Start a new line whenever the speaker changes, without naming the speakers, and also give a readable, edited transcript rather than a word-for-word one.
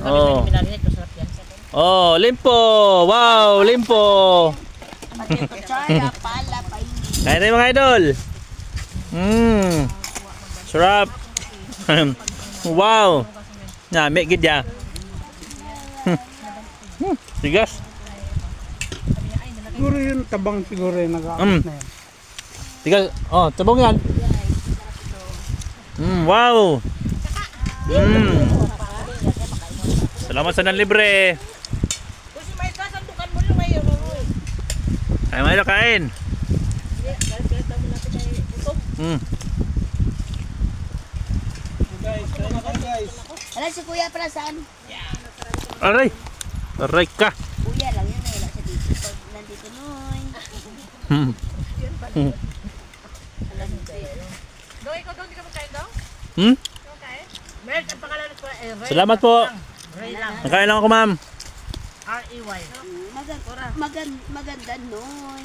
Oh.
Minarinate, masarap yan.
Oh, limpo. Wow, limpo.
Kaya pala pa hindi.
Kain tayo mga idol. Sarap. Wow. Na, make gid ya. Tigas.
Siguro yun, tabang siguro yung nag-aabot na yan.
Tigas. Oh, tabong yan. Wow. Salamat sa nanlibre.
Kasi may kasandukan mo lang ngayon.
Kain mga idol, kain.
Guys, try na kayo guys.
Wala si Kuya para saan?
Aray. Aray ka.
Kuya lang yun, wala siya dito. Pag nandito noy.
Do, ikaw doon, di ka magkain daw? Okay. Mert, ang pangalan ko ay Ray.
Salamat po.
Ray lang.
Nakain lang ako, ma'am.
R-E-Y.
Maganda noy.